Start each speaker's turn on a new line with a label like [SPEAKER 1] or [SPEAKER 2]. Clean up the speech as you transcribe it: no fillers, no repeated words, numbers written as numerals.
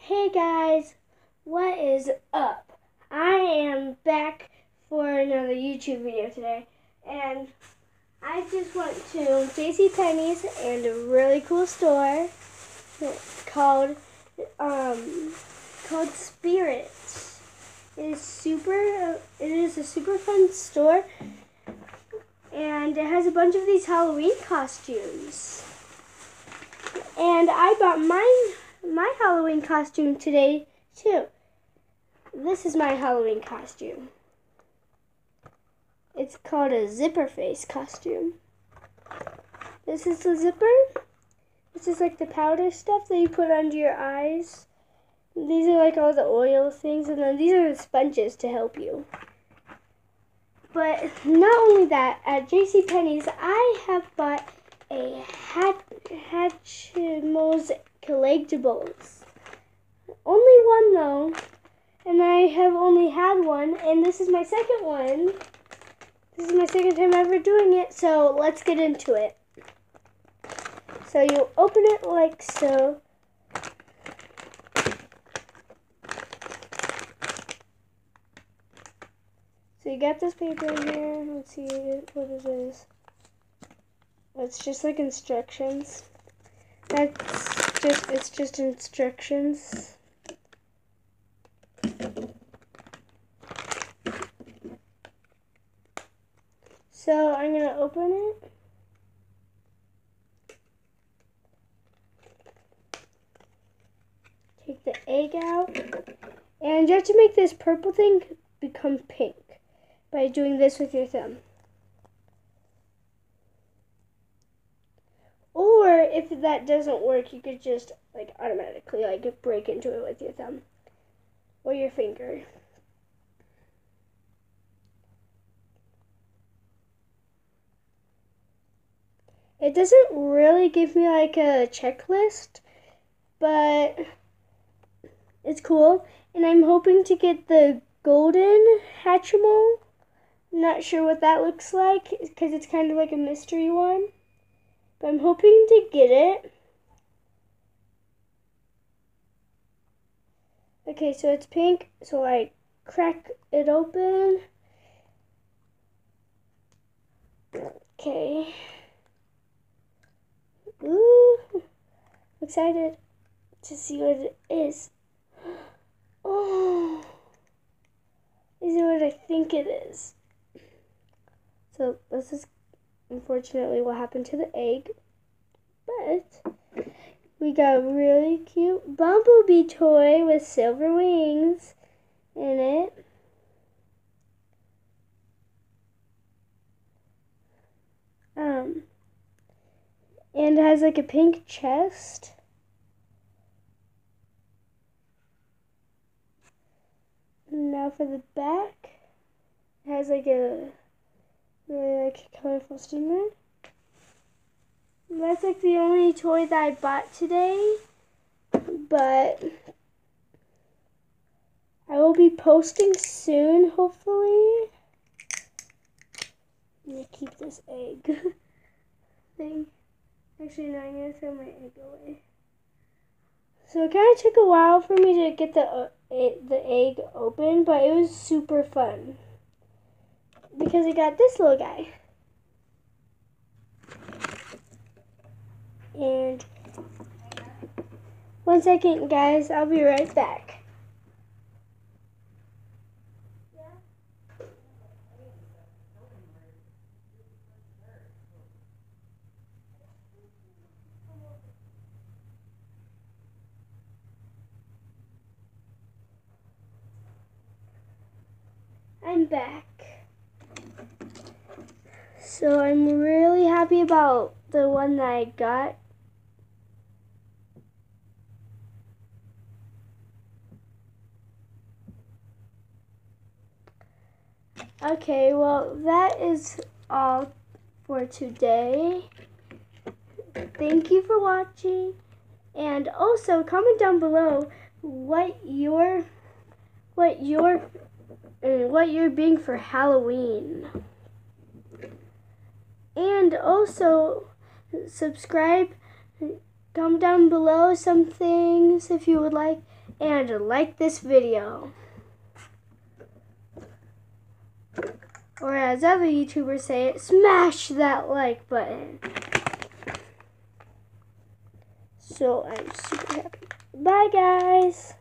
[SPEAKER 1] Hey guys, what is up? I am back for another YouTube video today, and I just went to JCPenney's and a really cool store called Spirits. It is a super fun store, and it has a bunch of these Halloween costumes. And I bought my Halloween costume today too. This is my Halloween costume. It's called a zipper face costume. This is the zipper. This is like the powder stuff that you put under your eyes. These are like all the oil things, and then these are the sponges to help you. But not only that, at JCPenney's I have bought a hatchamils collectables. Only one though, and I have only had one, and this is my second one. This is my second time ever doing it, so let's get into it. So you open it like so. So you got this paper in here. Let's see what it is. It's just like instructions. It's just instructions. So I'm gonna open it. Take the egg out. And you have to make this purple thing become pink by doing this with your thumb. Or if that doesn't work, you could just like automatically like break into it with your thumb or your finger. It doesn't really give me like a checklist, but it's cool. And I'm hoping to get the golden hatchimal. Not sure what that looks like because it's kind of like a mystery one. But I'm hoping to get it. Okay, so it's pink. So I crack it open. Okay. Ooh. I'm excited to see what it is. Oh. Is it what I think it is? So this is unfortunately what happened to the egg, but we got a really cute bumblebee toy with silver wings in it. And it has like a pink chest. Now for the back, it has like a really like colorful stingray. That's like the only toy that I bought today, but I will be posting soon, hopefully. I'm gonna keep this egg thing. Actually, no, I'm gonna throw my egg away. So it kind of took a while for me to get the egg open, but it was super fun because I got this little guy. And one second, guys, I'll be right back. I'm back. So I'm really happy about the one that I got. Okay, well, that is all for today. Thank you for watching, and also comment down below what you're being for Halloween. And also subscribe, comment down below some things if you would like, and like this video. Or as other YouTubers say it, smash that like button. So I'm super happy. Bye guys.